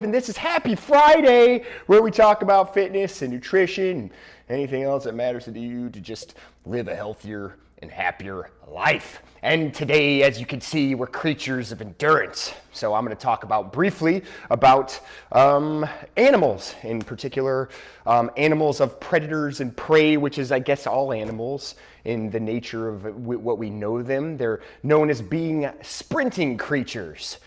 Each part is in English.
And this is Happy Friday, where we talk about fitness and nutrition and anything else that matters to you to just live a healthier and happier life. And today, as you can see, we're creatures of endurance. So I'm going to talk briefly about animals, in particular animals of predators and prey, which is, I guess, all animals in the nature of what we know them. They're known as being sprinting creatures.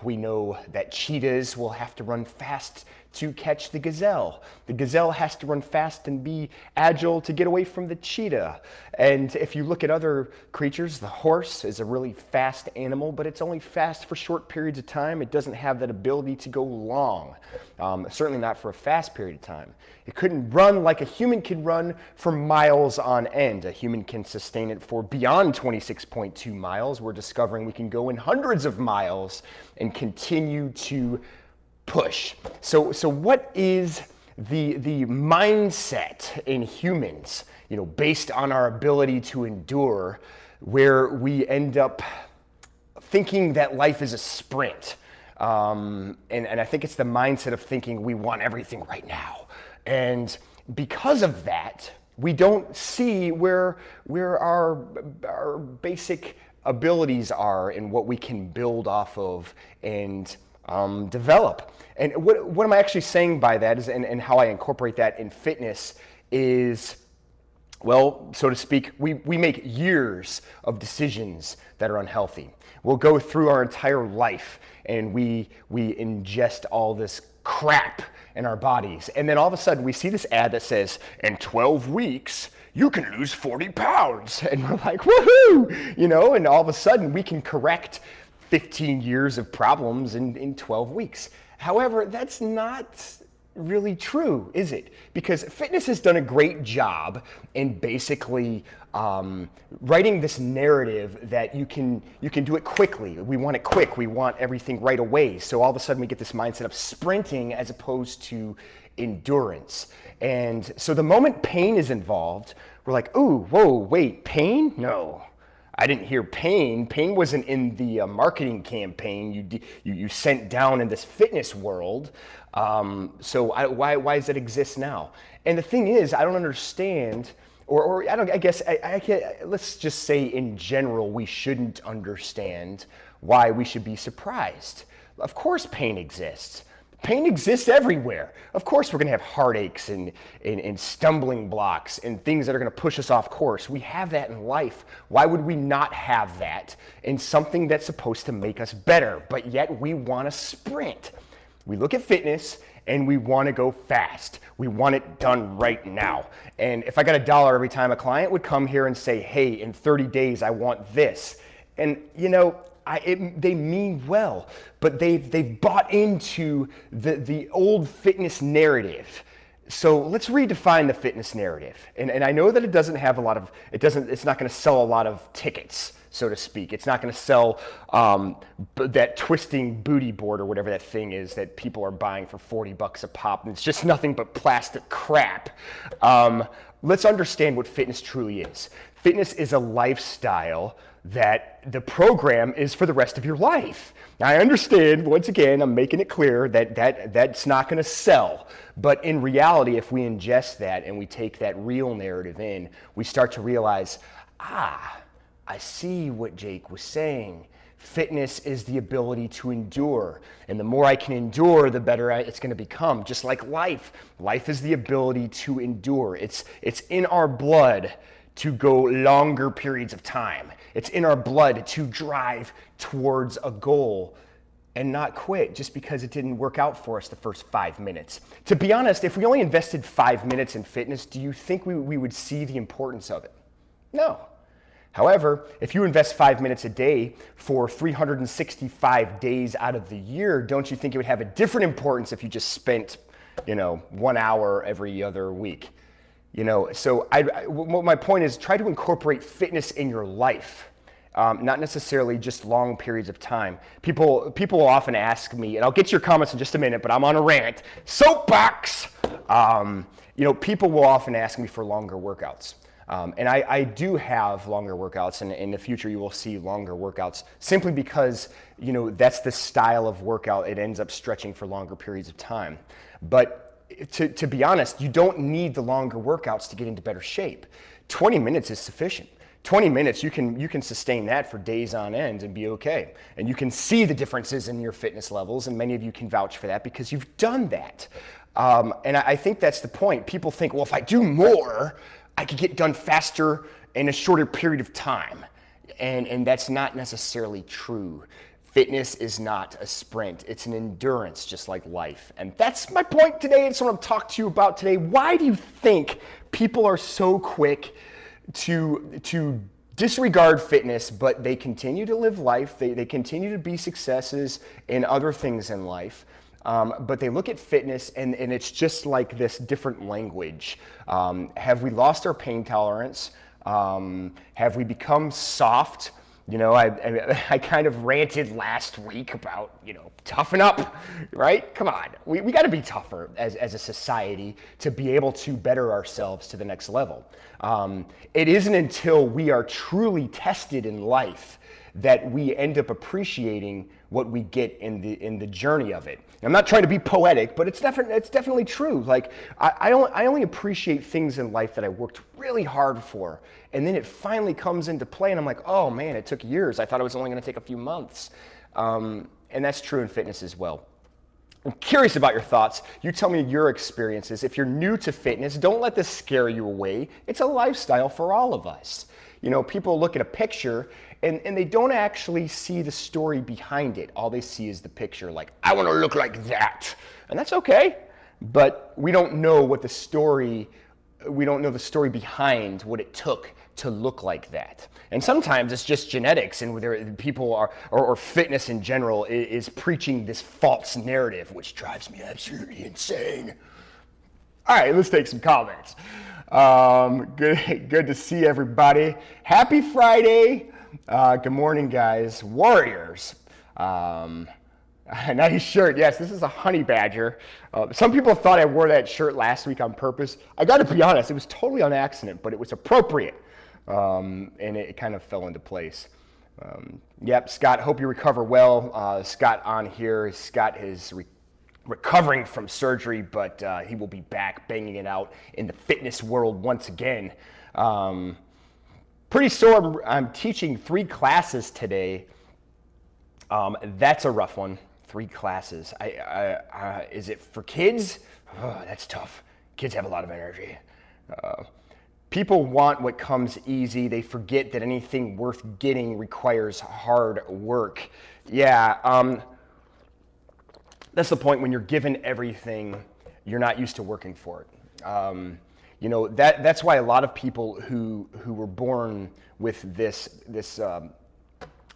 We know that cheetahs will have to run fast to catch the gazelle. The gazelle has to run fast and be agile to get away from the cheetah. And if you look at other creatures, the horse is a really fast animal, but it's only fast for short periods of time. It doesn't have that ability to go long, certainly not for a fast period of time. It couldn't run like a human can run for miles on end. A human can sustain it for beyond 26.2 miles. We're discovering we can go in hundreds of miles and continue to push. So what is the mindset in humans, based on our ability to endure, where we end up thinking that life is a sprint? And I think it's the mindset of thinking we want everything right now. And because of that, we don't see where our basic abilities are and what we can build off of and develop. And what am I actually saying by that is, and how I incorporate that in fitness is, well, so to speak, we make years of decisions that are unhealthy. We'll go through our entire life and we ingest all this crap in our bodies. And then all of a sudden we see this ad that says, in 12 weeks, you can lose 40 pounds. And we're like, woohoo! And all of a sudden we can correct 15 years of problems in 12 weeks. However, that's not really true, is it? Because fitness has done a great job in basically writing this narrative that you can do it quickly. We want it quick. We want everything right away. So all of a sudden we get this mindset of sprinting as opposed to endurance. And so the moment pain is involved, we're like, ooh, whoa, wait, pain? No. I didn't hear pain. Pain wasn't in the marketing campaign you sent down in this fitness world. So why does it exist now? And the thing is, I don't understand, or I don't. I guess I can't. Let's just say in general, we shouldn't understand why we should be surprised. Of course, pain exists. Pain exists everywhere. Of course we're going to have heartaches and stumbling blocks and things that are going to push us off course. We have that in life. Why would we not have that in something that's supposed to make us better, but yet we want to sprint? We look at fitness and we want to go fast. We want it done right now. And if I got $1 every time a client would come here and say, hey, in 30 days I want this. And they mean well, but they've bought into the old fitness narrative. So let's redefine the fitness narrative. And I know that it doesn't have it's not going to sell a lot of tickets, so to speak. It's not going to sell that twisting booty board or whatever that thing is that people are buying for $40 a pop. And it's just nothing but plastic crap. Let's understand what fitness truly is. Fitness is a lifestyle that the program is for the rest of your life. Now, I understand, once again, I'm making it clear that's not going to sell. But in reality, if we ingest that and we take that real narrative in, we start to realize, I see what Jake was saying. Fitness is the ability to endure. And the more I can endure, the better it's going to become. Just like life. Life is the ability to endure. It's in our blood to go longer periods of time. It's in our blood to drive towards a goal and not quit just because it didn't work out for us the first 5 minutes. To be honest, if we only invested 5 minutes in fitness, do you think we would see the importance of it? No. However, if you invest 5 minutes a day for 365 days out of the year, don't you think it would have a different importance if you just spent, 1 hour every other week? So my point is, try to incorporate fitness in your life, not necessarily just long periods of time. People will often ask me, and I'll get to your comments in just a minute, but I'm on a rant. Soapbox! People will often ask me for longer workouts. And I do have longer workouts, and in the future you will see longer workouts simply because, that's the style of workout. It ends up stretching for longer periods of time. But to be honest, you don't need the longer workouts to get into better shape. 20 minutes is sufficient. 20 minutes, you can sustain that for days on end and be okay. And you can see the differences in your fitness levels, and many of you can vouch for that because you've done that. And I think that's the point. People think, well, if I do more, I could get done faster in a shorter period of time. And that's not necessarily true. Fitness is not a sprint. It's an endurance, just like life. And that's my point today. It's what I'm talking to you about today. Why do you think people are so quick to disregard fitness, but they continue to live life? They continue to be successes in other things in life. But they look at fitness and it's just like this different language. Have we lost our pain tolerance? Have we become soft? I kind of ranted last week about, toughen up, right? Come on, we got to be tougher as a society to be able to better ourselves to the next level. It isn't until we are truly tested in life that we end up appreciating what we get in the journey of it. I'm not trying to be poetic, but it's definitely true. Like I only appreciate things in life that I worked really hard for, and then it finally comes into play, and I'm like, oh man, it took years. I thought it was only going to take a few months, and that's true in fitness as well. I'm curious about your thoughts. You tell me your experiences. If you're new to fitness, don't let this scare you away. It's a lifestyle for all of us. People look at a picture and they don't actually see the story behind it. All they see is the picture, like, I want to look like that. And that's okay. But we don't know the story behind what it took to look like that. And sometimes it's just genetics, and people or fitness in general is preaching this false narrative, which drives me absolutely insane. All right, let's take some comments. Good to see everybody. Happy Friday. Good morning, guys. Warriors. Nice shirt. Yes, this is a honey badger. Some people thought I wore that shirt last week on purpose. I got to be honest, it was totally on accident, but it was appropriate. And it kind of fell into place. Yep, Scott, hope you recover well. Scott on here. Scott is recovering from surgery, but he will be back banging it out in the fitness world once again. Pretty sore. I'm teaching 3 classes today. That's a rough one. 3 classes. Is it for kids? Oh, that's tough. Kids have a lot of energy. People want what comes easy. They forget that anything worth getting requires hard work. Yeah, that's the point. When you're given everything, you're not used to working for it. That's why a lot of people who were born with this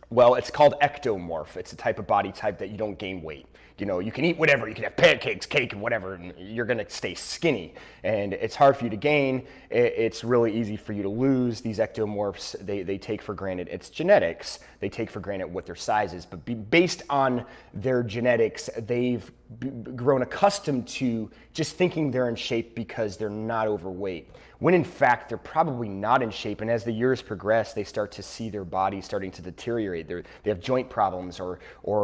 well, it's called ectomorph. It's a type of body type that you don't gain weight. You can eat whatever. You can have pancakes, cake, and whatever, and you're going to stay skinny. And it's hard for you to gain. It's really easy for you to lose. These ectomorphs, they take for granted. It's genetics. They take for granted what their size is. But based on their genetics, they've grown accustomed to just thinking they're in shape because they're not overweight, when in fact they're probably not in shape. And as the years progress, they start to see their body starting to deteriorate. They have joint problems, or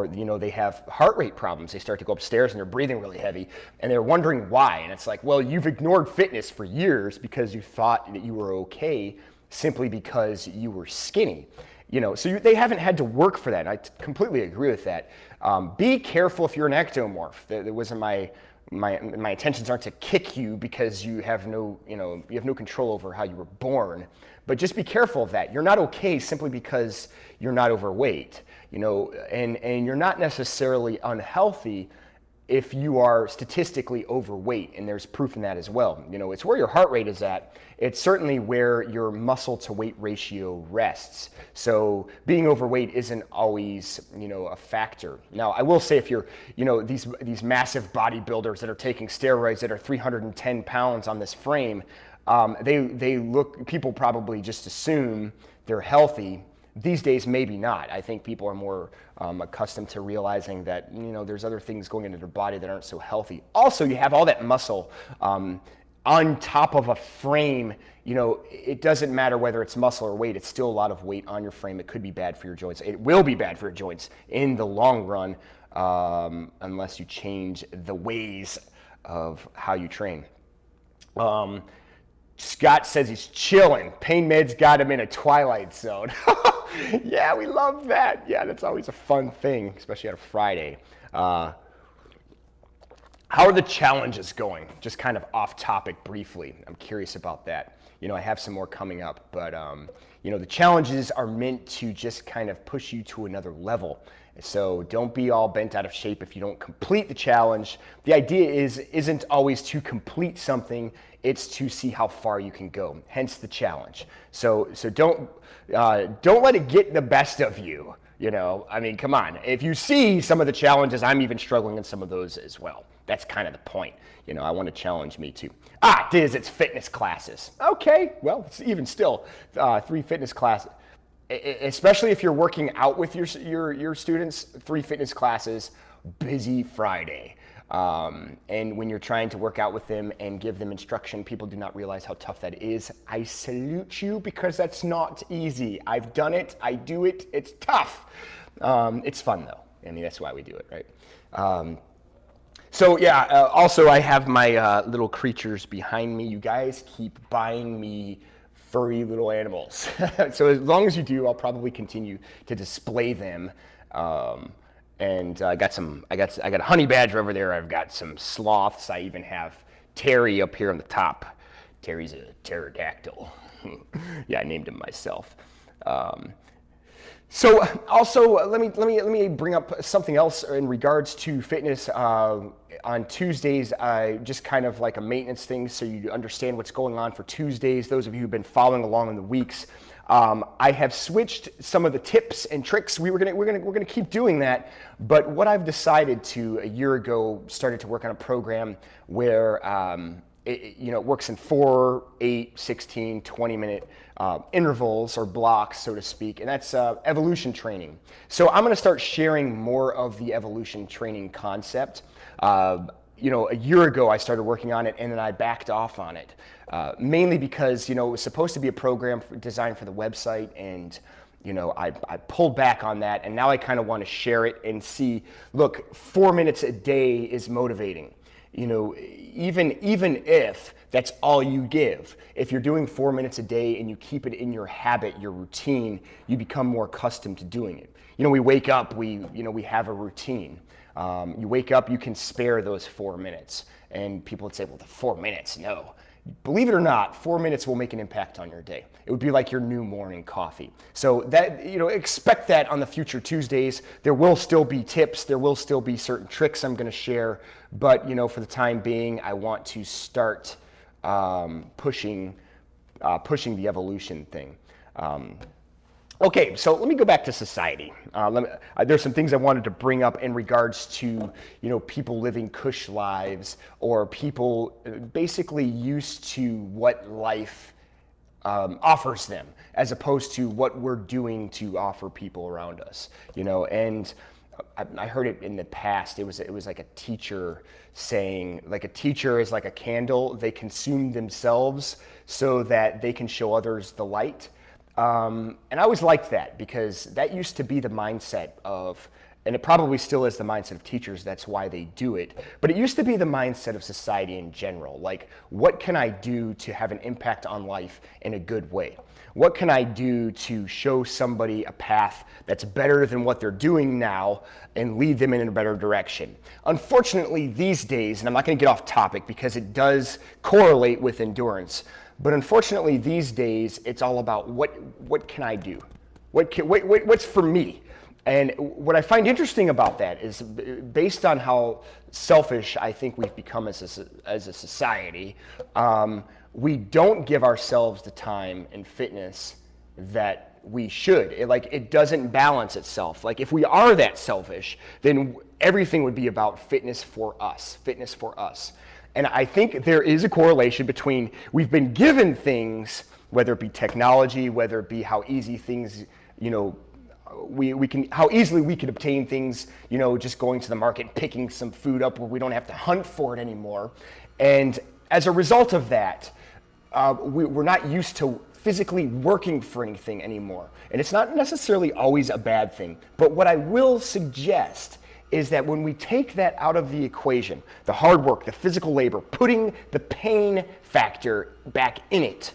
they have heart rate problems. They start to go upstairs and they're breathing really heavy, and they're wondering why. And it's like, well, you've ignored fitness for years because you thought that you were okay simply because you were skinny. So they haven't had to work for that. And I completely agree with that. Be careful if you're an ectomorph. That wasn't my intentions aren't to kick you because you have no control over how you were born. But just be careful of that. You're not okay simply because you're not overweight. And you're not necessarily unhealthy if you are statistically overweight, and there's proof in that as well. It's where your heart rate is at. It's certainly where your muscle to weight ratio rests. So being overweight isn't always, a factor. Now, I will say, if you're, these massive bodybuilders that are taking steroids that are 310 pounds on this frame, people probably just assume they're healthy. These days, maybe not. I think people are more accustomed to realizing that, there's other things going into their body that aren't so healthy. Also, you have all that muscle on on top of a frame, it doesn't matter whether it's muscle or weight, it's still a lot of weight on your frame. It could be bad for your joints. It will be bad for your joints in the long run, unless you change the ways of how you train. Scott says he's chilling. Pain meds got him in a twilight zone. Yeah, we love that. Yeah, that's always a fun thing, especially on a Friday. How are the challenges going? Just kind of off topic briefly. I'm curious about that. I have some more coming up, but the challenges are meant to just kind of push you to another level. So don't be all bent out of shape if you don't complete the challenge. The idea isn't always to complete something, it's to see how far you can go, hence the challenge. So don't let it get the best of you. Come on. If you see some of the challenges, I'm even struggling in some of those as well. That's kind of the point. I want to challenge me too. Diz, it's fitness classes. Okay, well, it's even still 3 fitness classes. Especially if you're working out with your students, 3 fitness classes, busy Friday. And when you're trying to work out with them and give them instruction, people do not realize how tough that is. I salute you because that's not easy. I've done it. I do it. It's tough. It's fun though. That's why we do it, right? Also I have my little creatures behind me. You guys keep buying me furry little animals. So as long as you do, I'll probably continue to display them. And I got a honey badger over there. I've got some sloths. I even have Terry up here on the top. Terry's a pterodactyl. Yeah, I named him myself. So also let me bring up something else in regards to fitness. On Tuesdays, just kind of like a maintenance thing, so you understand what's going on for Tuesdays. Those of you who've been following along in the weeks, I have switched some of the tips and tricks. We're gonna keep doing that. But what I've decided to a year ago started to work on a program where it works in 4, 8, 16, 20-minute intervals or blocks, so to speak, and that's evolution training. So I'm going to start sharing more of the evolution training concept. A year ago I started working on it, and then I backed off on it, mainly because it was supposed to be a program designed for the website, and I pulled back on that, and now I kind of want to share it and see. Look, 4 minutes a day is motivating. Even if that's all you give, if you're doing 4 minutes a day and you keep it in your habit, your routine, you become more accustomed to doing it. We wake up, we have a routine. You wake up, you can spare those 4 minutes. And people would say, well, the 4 minutes, no. Believe it or not, 4 minutes will make an impact on your day. It would be like your new morning coffee. So that, expect that on the future Tuesdays. There will still be tips. There will still be certain tricks I'm going to share. But, for the time being, I want to start pushing the evolution thing. Okay, so let me go back to society. There's some things I wanted to bring up in regards to, people living cush lives, or people basically used to what life offers them, as opposed to what we're doing to offer people around us. And I heard it in the past. It was like a teacher saying, like, a teacher is like a candle. They consume themselves so that they can show others the light. And I always liked that, because that used to be the mindset of, and it probably still is the mindset of teachers, that's why they do it, but it used to be the mindset of society in general. Like, what can I do to have an impact on life in a good way? What can I do to show somebody a path that's better than what they're doing now and lead them in a better direction? Unfortunately, these days, and I'm not going to get off topic because it does correlate with endurance, but unfortunately, these days, it's all about what can I do? What's for me? And what I find interesting about that is, based on how selfish I think we've become as a society, we don't give ourselves the time and fitness that we should. It doesn't balance itself. Like, if we are that selfish, then everything would be about fitness for us. And I think there is a correlation between, we've been given things, whether it be technology, whether it be how easy things, how easily we can obtain things, just going to the market, picking some food up where we don't have to hunt for it anymore. And as a result of that, we're not used to physically working for anything anymore. And it's not necessarily always a bad thing. But what I will suggest is that when we take that out of the equation, the hard work, the physical labor, putting the pain factor back in it,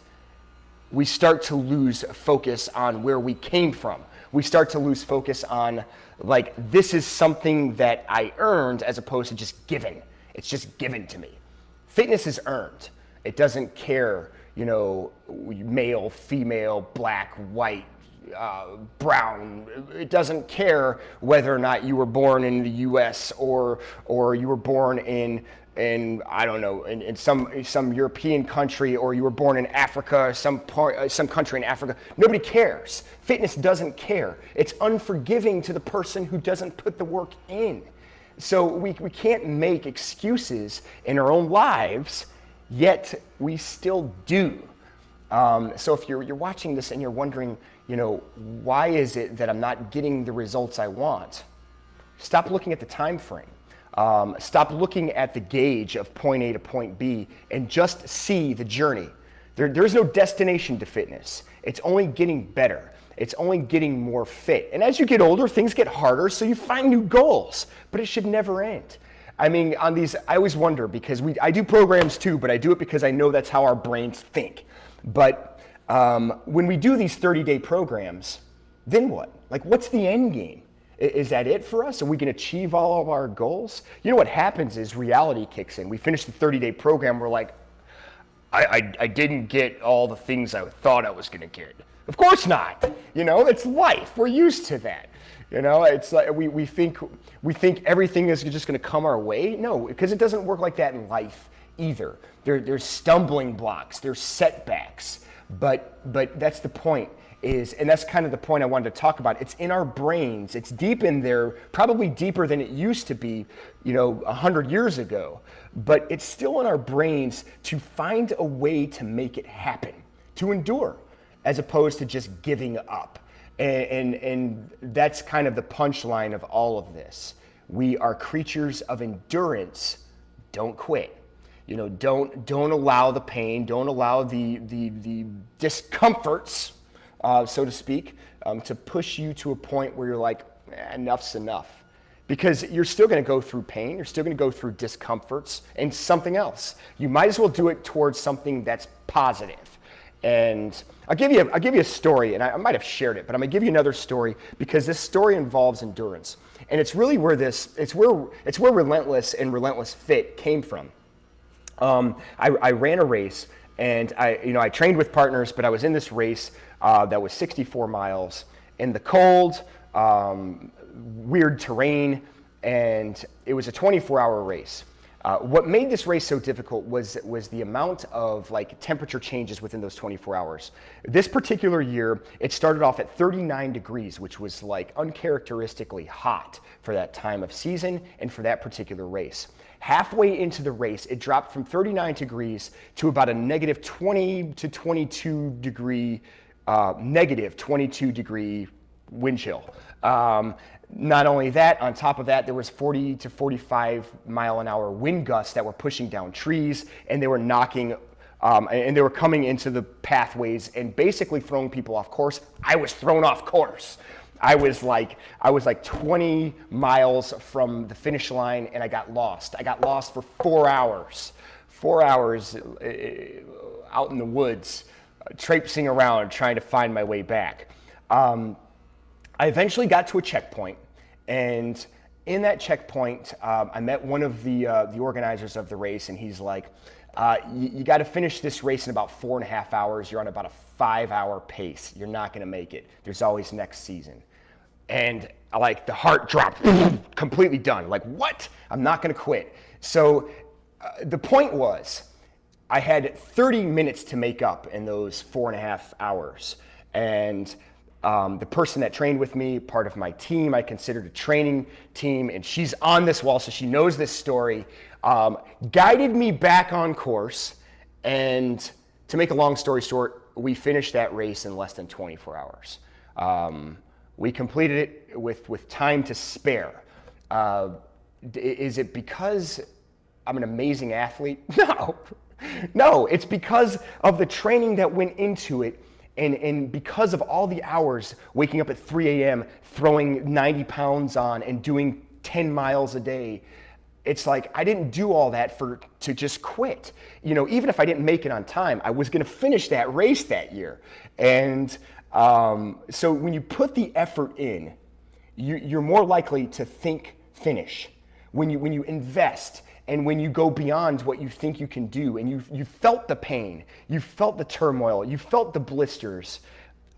we start to lose focus on where we came from. We start to lose focus on, like, this is something that I earned as opposed to just given. It's just given to me. Fitness is earned. It doesn't care, you know, male, female, black, white, brown. It doesn't care whether or not you were born in the U.S. or you were born in I don't know, in some European country, or you were born in Africa, some country in Africa. Nobody cares. Fitness doesn't care. It's unforgiving to the person who doesn't put the work in. So we can't make excuses in our own lives, yet we still do. So if you're watching this and you're wondering, you know, why is it that I'm not getting the results I want? Stop looking at the time frame. Stop looking at the gauge of point A to point B and just see the journey. There's no destination to fitness. It's only getting better. It's only getting more fit. And as you get older, things get harder, so you find new goals, but it should never end. I mean, on these, I always wonder, because I do programs too, but I do it because I know that's how our brains think. But when we do these 30-day programs, then what? Like, what's the end game? Is that it for us? Are we going to achieve all of our goals? You know what happens is reality kicks in. We finish the 30-day program, we're like, I didn't get all the things I thought I was going to get. Of course not. You know, it's life. We're used to that. You know, it's like we think everything is just going to come our way. No, because it doesn't work like that in life either. There's stumbling blocks. There's setbacks. But that's the point. And that's kind of the point I wanted to talk about. It's in our brains. It's deep in there, probably deeper than it used to be, you know, 100 years ago. But it's still in our brains to find a way to make it happen, to endure, as opposed to just giving up. And that's kind of the punchline of all of this. We are creatures of endurance. Don't quit. You know, don't allow the pain. Don't allow the discomforts, so to speak, to push you to a point where you're like, enough's enough. Because you're still going to go through pain. You're still going to go through discomforts and something else. You might as well do it towards something that's positive. And I'll give you a story, and I might have shared it, but I'm going to give you another story because this story involves endurance. And it's really where it's where Relentless and Relentless Fit came from. I ran a race, and I trained with partners, but I was in this race that was 64 miles in the cold, weird terrain, and it was a 24-hour race. What made this race so difficult was the amount of like temperature changes within those 24 hours. This particular year, it started off at 39 degrees, which was like uncharacteristically hot for that time of season and for that particular race. Halfway into the race, it dropped from 39 degrees to about a negative 20 to 22 degree, negative 22 degree wind chill. Not only that, on top of that, there was 40 to 45 mile an hour wind gusts that were pushing down trees, and they were knocking, and they were coming into the pathways and basically throwing people off course. I was thrown off course. I was like 20 miles from the finish line, and I got lost. I got lost for 4 hours. 4 hours out in the woods, traipsing around trying to find my way back. I eventually got to a checkpoint, and in that checkpoint, I met one of the organizers of the race, and he's like, you got to finish this race in about 4.5 hours. You're on about a 5-hour pace. You're not going to make it. There's always next season. And like the heart dropped, completely done. Like, what? I'm not going to quit. So the point was, I had 30 minutes to make up in those 4.5 hours. And the person that trained with me, part of my team, I considered a training team, and she's on this wall, so she knows this story, guided me back on course. And to make a long story short, we finished that race in less than 24 hours. We completed it with time to spare. Is it because I'm an amazing athlete? No. No, it's because of the training that went into it, and because of all the hours waking up at 3 a.m., throwing 90 pounds on and doing 10 miles a day. It's like I didn't do all that to just quit. You know, even if I didn't make it on time, I was going to finish that race that year. And so when you put the effort in, you're more likely to think finish. When you invest and when you go beyond what you think you can do, and you felt the pain, you felt the turmoil, you felt the blisters,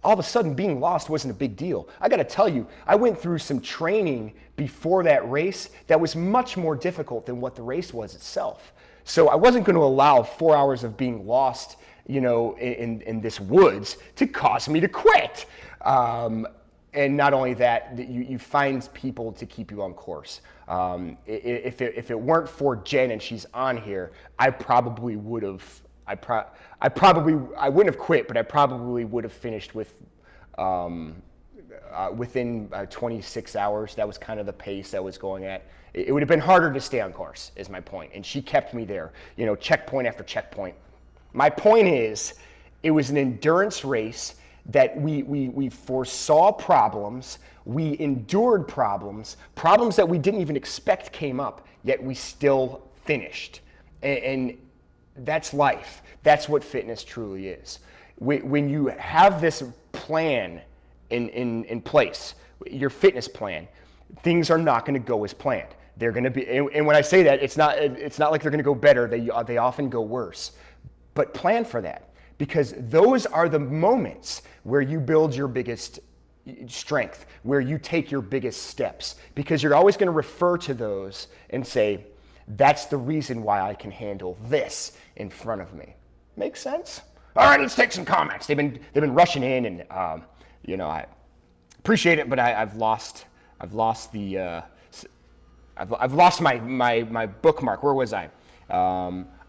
all of a sudden being lost wasn't a big deal. I got to tell you, I went through some training before that race that was much more difficult than what the race was itself. So I wasn't going to allow 4 hours of being lost, you know, in this woods to cause me to quit. And not only that, you find people to keep you on course. If it weren't for Jen and she's on here, I probably would have. I wouldn't have quit, but I probably would have finished with within 26 hours. That was kind of the pace I was going at. It would have been harder to stay on course, is my point, and she kept me there. You know, checkpoint after checkpoint. My point is, it was an endurance race that we foresaw problems, we endured problems that we didn't even expect came up, yet we still finished. And that's life. That's what fitness truly is. When you have this plan in place, your fitness plan, things are not going to go as planned. They're going to be, and when I say that, it's not like they're going to go better. They often go worse. But plan for that, because those are the moments where you build your biggest strength, where you take your biggest steps, because you're always going to refer to those and say, that's the reason why I can handle this in front of me. Make sense? All right, let's take some comments. They've been rushing in, and you know, I appreciate it, but I've lost my bookmark. Where was I?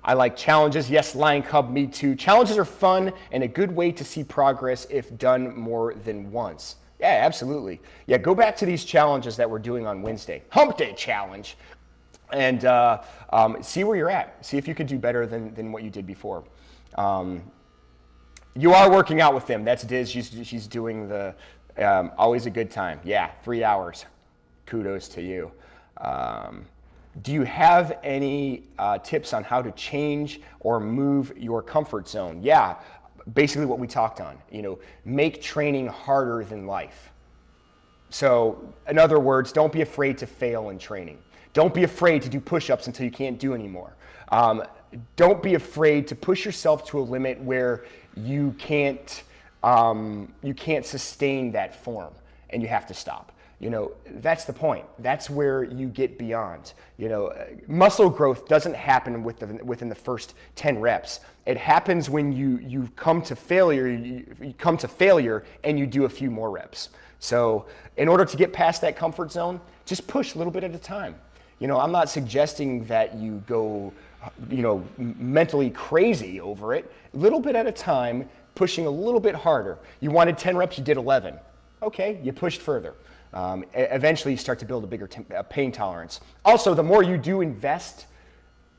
I like challenges. Yes, Lion Cub, me too. Challenges are fun and a good way to see progress if done more than once. Yeah, absolutely. Yeah, go back to these challenges that we're doing on Wednesday. Hump Day Challenge. And see where you're at. See if you could do better than what you did before. You are working out with them. That's Diz. She's doing the always a good time. Yeah, 3 hours. Kudos to you. Do you have any tips on how to change or move your comfort zone? Yeah, basically what we talked on. You know, make training harder than life. So, in other words, don't be afraid to fail in training. Don't be afraid to do push-ups until you can't do anymore. Don't be afraid to push yourself to a limit where you can't sustain that form and you have to stop. You know, that's the point. That's where you get beyond. You know, muscle growth doesn't happen within the first 10 reps. It happens when you come to failure. You come to failure and you do a few more reps. So, in order to get past that comfort zone, just push a little bit at a time. You know, I'm not suggesting that you go, you know, mentally crazy over it. A little bit at a time, pushing a little bit harder. You wanted 10 reps, you did 11. Okay, you pushed further. Eventually, you start to build a bigger pain tolerance. Also, the more you do invest,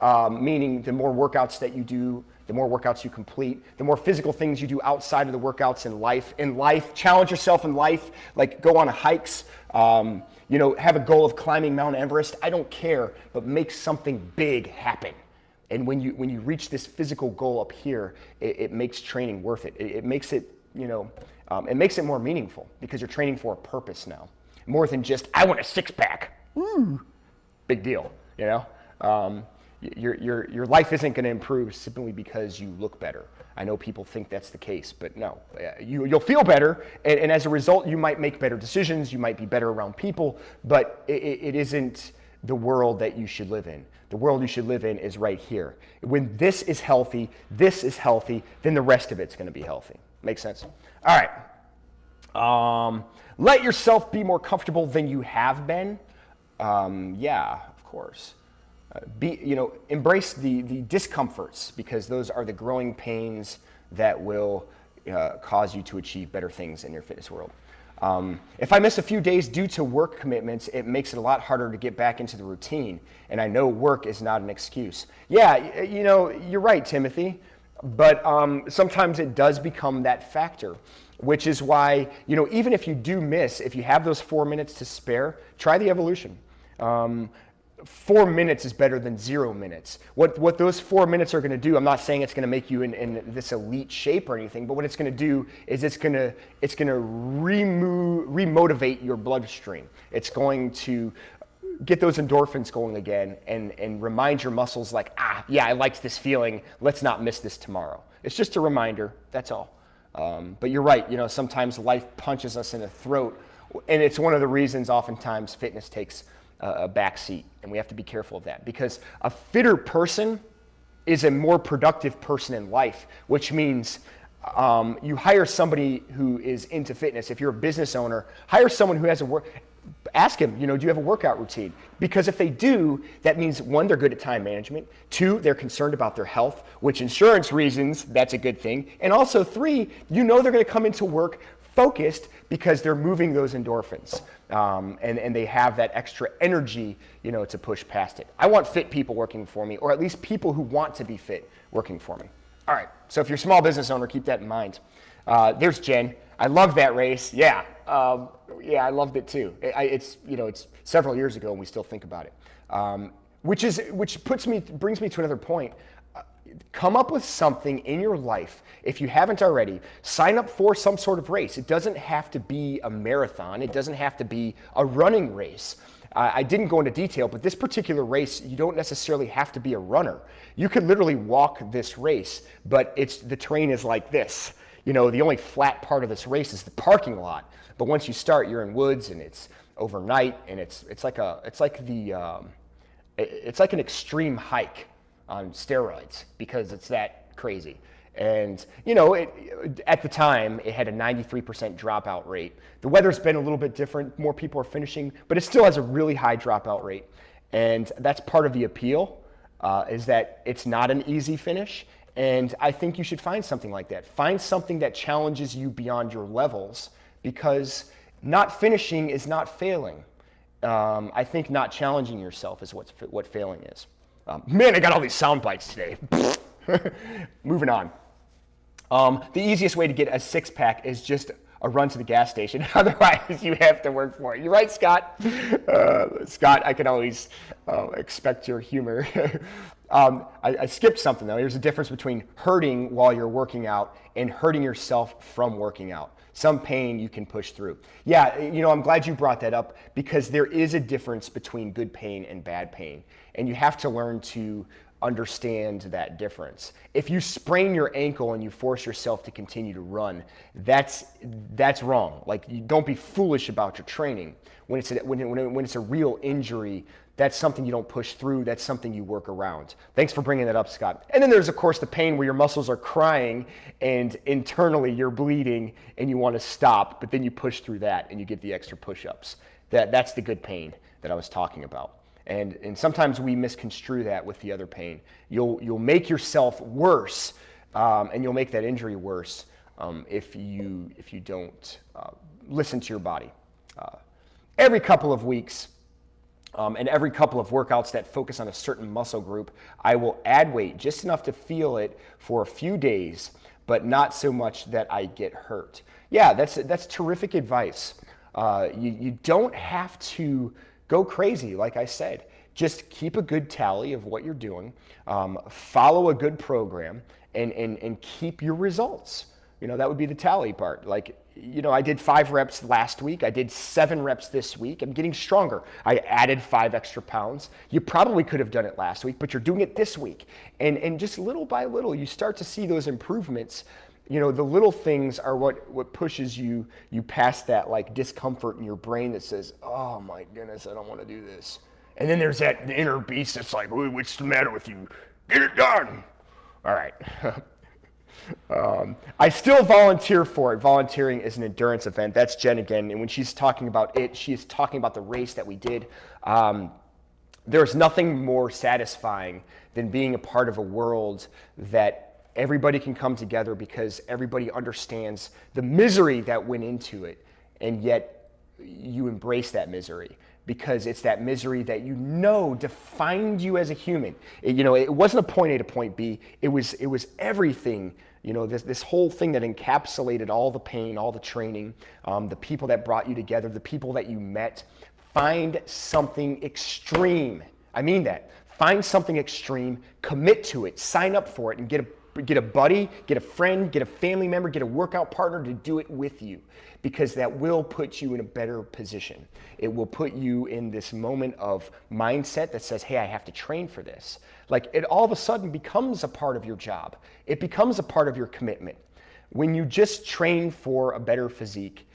meaning the more workouts that you do, the more workouts you complete, the more physical things you do outside of the workouts in life, challenge yourself in life, like go on hikes, you know, have a goal of climbing Mount Everest. I don't care, but make something big happen. And when you reach this physical goal up here, it makes training worth it. It makes it, you know, it makes it more meaningful because you're training for a purpose now, more than just I want a six-pack. Woo, big deal, you know. Your life isn't going to improve simply because you look better. I know people think that's the case, but no. You'll feel better, and as a result, you might make better decisions. You might be better around people, but it isn't the world that you should live in. The world you should live in is right here. When this is healthy, then the rest of it's going to be healthy. Makes sense? All right. Let yourself be more comfortable than you have been. Yeah, of course. Embrace the discomforts, because those are the growing pains that will cause you to achieve better things in your fitness world. If I miss a few days due to work commitments, it makes it a lot harder to get back into the routine. And I know work is not an excuse. Yeah, you're right, Timothy. But sometimes it does become that factor, which is why, even if you do miss, if you have those 4 minutes to spare, try the evolution. 4 minutes is better than 0 minutes. What those 4 minutes are going to do, I'm not saying it's going to make you in this elite shape or anything, but what it's going to do is it's going to remotivate your bloodstream. It's going to get those endorphins going again and remind your muscles like, yeah, I liked this feeling. Let's not miss this tomorrow. It's just a reminder. That's all. But you're right. Sometimes life punches us in the throat, and it's one of the reasons oftentimes fitness takes a back seat, and we have to be careful of that, because a fitter person is a more productive person in life, which means you hire somebody who is into fitness. If you're a business owner, hire someone who has ask him, do you have a workout routine? Because if they do, that means 1, they're good at time management. 2, they're concerned about their health, which insurance reasons, that's a good thing. And also 3, they're going to come into work focused because they're moving those endorphins. And they have that extra energy, to push past it. I want fit people working for me, or at least people who want to be fit working for me. All right, so if you're a small business owner, keep that in mind. There's Jen. I love that race. Yeah, I loved it too. It's several years ago and we still think about it. Which brings me to another point. Come up with something in your life. If you haven't already, sign up for some sort of race. It doesn't have to be a marathon. It doesn't have to be a running race. I didn't go into detail, but this particular race, you don't necessarily have to be a runner. You could literally walk this race, but the terrain is like this. The only flat part of this race is the parking lot. But once you start, you're in woods, and it's overnight, and it's like an extreme hike on steroids, because it's that crazy. And at the time, it had a 93% dropout rate. The weather's been a little bit different. More people are finishing, but it still has a really high dropout rate. And that's part of the appeal, is that it's not an easy finish. And I think you should find something like that. Find something that challenges you beyond your levels, because not finishing is not failing. I think not challenging yourself is what failing is. Man, I got all these sound bites today. Moving on. The easiest way to get a six-pack is just a run to the gas station. Otherwise, you have to work for it. You're right, Scott. Scott, I can always expect your humor. I skipped something, though. There's a difference between hurting while you're working out and hurting yourself from working out. Some pain you can push through. Yeah, I'm glad you brought that up, because there is a difference between good pain and bad pain. And you have to learn to understand that difference. If you sprain your ankle and you force yourself to continue to run, that's wrong. Like, you don't be foolish about your training. When it's a real injury, that's something you don't push through. That's something you work around. Thanks for bringing that up, Scott. And then there's, of course, the pain where your muscles are crying and internally you're bleeding and you want to stop, but then you push through that and you get the extra push-ups. That's the good pain that I was talking about. And sometimes we misconstrue that with the other pain. You'll make yourself worse, and you'll make that injury worse if you don't listen to your body. Every couple of weeks, and every couple of workouts that focus on a certain muscle group, I will add weight just enough to feel it for a few days, but not so much that I get hurt. Yeah, that's terrific advice. You don't have to go crazy, like I said. Just keep a good tally of what you're doing, follow a good program, and keep your results. That would be the tally part. Like, I did 5 reps last week. I did 7 reps this week. I'm getting stronger. I added 5 extra pounds. You probably could have done it last week, but you're doing it this week. And just little by little, you start to see those improvements. The little things are what pushes you past that, like, discomfort in your brain that says, oh my goodness, I don't want to do this. And then there's that inner beast that's like, what's the matter with you? Get it done. All right. I still volunteer for it. Volunteering is an endurance event. That's Jen again. And when she's talking about it, she is talking about the race that we did. There's nothing more satisfying than being a part of a world that everybody can come together because everybody understands the misery that went into it. and yet you embrace that misery because it's that misery that defined you as a human. It wasn't a point A to point B. It was everything. This whole thing that encapsulated all the pain, all the training, the people that brought you together, the people that you met. Find something extreme. I mean that. Find something extreme, commit to it, sign up for it, and get a buddy, get a friend, get a family member, get a workout partner to do it with you, because that will put you in a better position. It will put you in this moment of mindset that says, hey, I have to train for this. Like, it all of a sudden becomes a part of your job. It becomes a part of your commitment. When you just train for a better physique,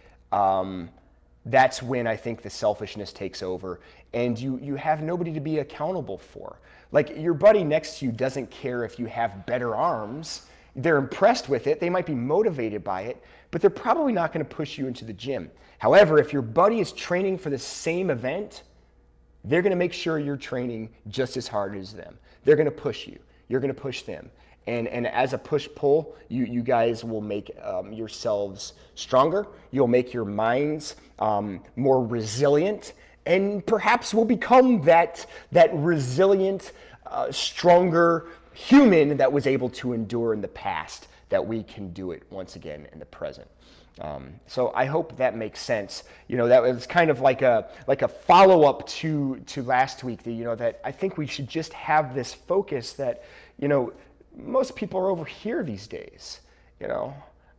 that's when I think the selfishness takes over, and you have nobody to be accountable for. Like, your buddy next to you doesn't care if you have better arms. They're impressed with it. They might be motivated by it, but they're probably not going to push you into the gym. However, if your buddy is training for the same event, they're going to make sure you're training just as hard as them. They're going to push you. You're going to push them. And as a push-pull, you guys will make yourselves stronger. You'll make your minds more resilient, and perhaps will become that resilient, stronger human that was able to endure in the past, that we can do it once again in the present. So I hope that makes sense. That was kind of like a follow-up to last week. That I think we should just have this focus that most people are over here these days.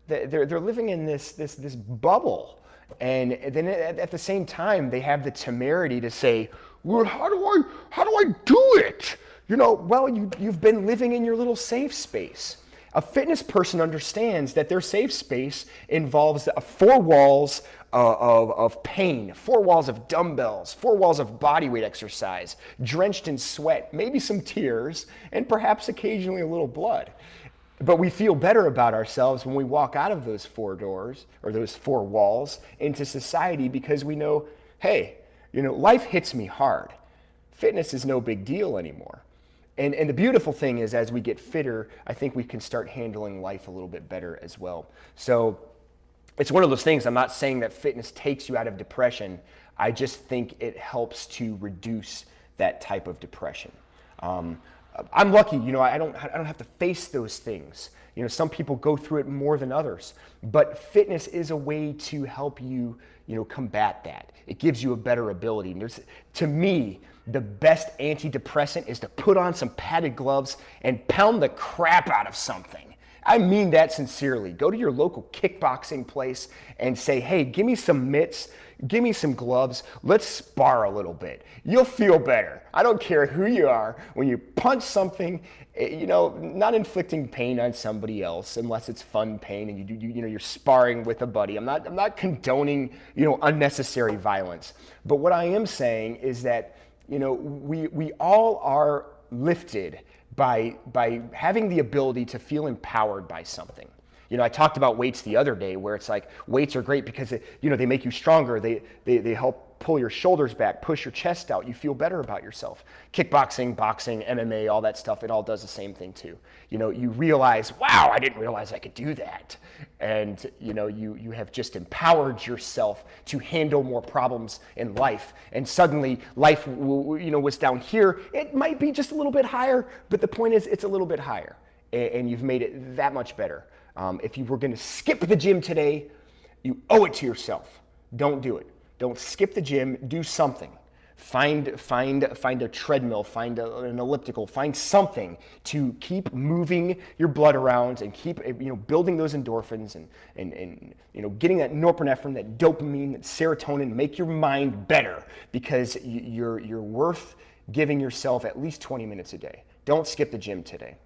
They're living in this bubble, and then at the same time they have the temerity to say, well, how do I do it? Well, you've been living in your little safe space. A fitness person understands that their safe space involves 4 walls of pain, 4 walls of dumbbells, 4 walls of body weight exercise, drenched in sweat, maybe some tears, and perhaps occasionally a little blood. But we feel better about ourselves when we walk out of those 4 doors or those 4 walls into society, because we know, hey, life hits me hard. Fitness is no big deal anymore. And the beautiful thing is, as we get fitter, I think we can start handling life a little bit better as well. So it's one of those things. I'm not saying that fitness takes you out of depression. I just think it helps to reduce that type of depression. I'm lucky, I don't have to face those things. Some people go through it more than others, but fitness is a way to help you, combat that. It gives you a better ability. And to me, the best antidepressant is to put on some padded gloves and pound the crap out of something. I mean that sincerely. Go to your local kickboxing place and say, hey, give me some mitts, give me some gloves, let's spar a little bit. You'll feel better. I don't care who you are. When you punch something, not inflicting pain on somebody else unless it's fun pain and you're sparring with a buddy. I'm not condoning, unnecessary violence. But what I am saying is that, we all are lifted by having the ability to feel empowered by something. I talked about weights the other day, where it's like weights are great because they make you stronger. They help pull your shoulders back, push your chest out. You feel better about yourself. Kickboxing, boxing, MMA, all that stuff, it all does the same thing too. You realize, wow, I didn't realize I could do that. And you have just empowered yourself to handle more problems in life. And suddenly life, was down here. It might be just a little bit higher, but the point is it's a little bit higher. And you've made it that much better. If you were going to skip the gym today, you owe it to yourself. Don't do it. Don't skip the gym. Do something. Find a treadmill. Find an elliptical. Find something to keep moving your blood around and keep building those endorphins and getting that norepinephrine, that dopamine, that serotonin. Make your mind better, because you're worth giving yourself at least 20 minutes a day. Don't skip the gym today.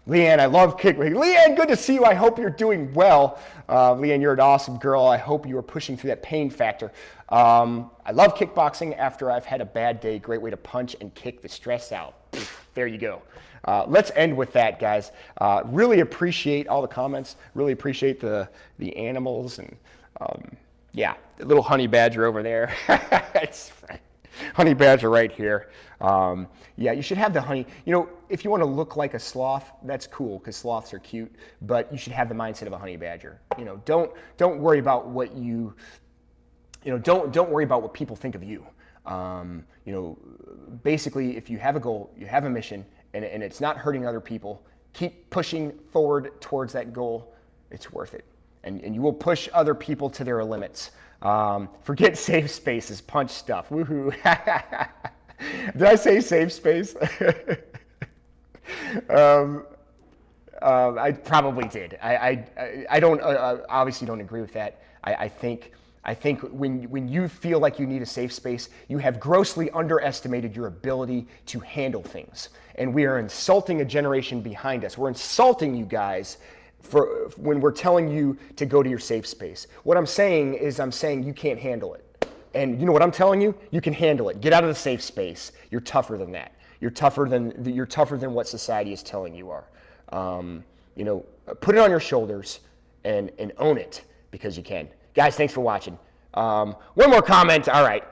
Leanne, I love kickboxing. Leanne, good to see you. I hope you're doing well. Leanne, you're an awesome girl. I hope you are pushing through that pain factor. I love kickboxing after I've had a bad day. Great way to punch and kick the stress out. There you go. Let's end with that, guys. Really appreciate all the comments. Really appreciate the animals. And yeah, the little honey badger over there. It's fine. Honey badger right here. Yeah, you should have the honey. You know, if you want to look like a sloth, that's cool because sloths are cute. But you should have the mindset of a honey badger. You know, don't worry about what don't worry about what people think of you. You know, basically, if you have a goal, you have a mission, and it's not hurting other people, keep pushing forward towards that goal. It's worth it, and you will push other people to their limits. Forget safe spaces, punch stuff. Woohoo! Did I say safe space? I probably did. I don't obviously don't agree with that. I think when you feel like you need a safe space, you have grossly underestimated your ability to handle things. And we are insulting a generation behind us. We're insulting you guys for when we're telling you to go to your safe space. What I'm saying is I'm saying you can't handle it. And you know what I'm telling you? You can handle it. Get out of the safe space. You're tougher than that. You're tougher than what society is telling you are. You know, put it on your shoulders and own it because you can. Guys, thanks for watching. One more comment. All right.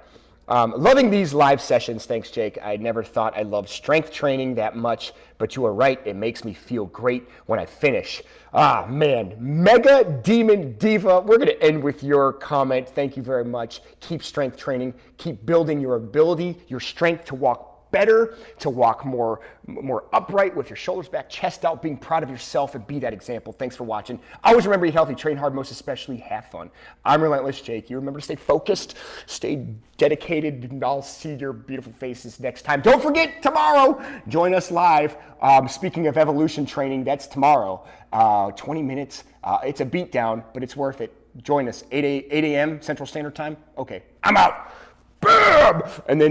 Loving these live sessions. Thanks, Jake. I never thought I loved strength training that much, but you are right. It makes me feel great when I finish. Ah, man. Mega Demon Diva. We're going to end with your comment. Thank you very much. Keep strength training. Keep building your ability, your strength to walk better, to walk more upright with your shoulders back, chest out, being proud of yourself and be that example. Thanks for watching. Always remember, eat healthy, train hard, most especially have fun. I'm Relentless Jake. You remember to stay focused, stay dedicated, and I'll see your beautiful faces next time. Don't forget, tomorrow, join us live. Speaking of evolution training, that's tomorrow. 20 minutes. It's a beatdown, but it's worth it. Join us, 8 a.m. Central Standard Time. Okay, I'm out. Bam! And then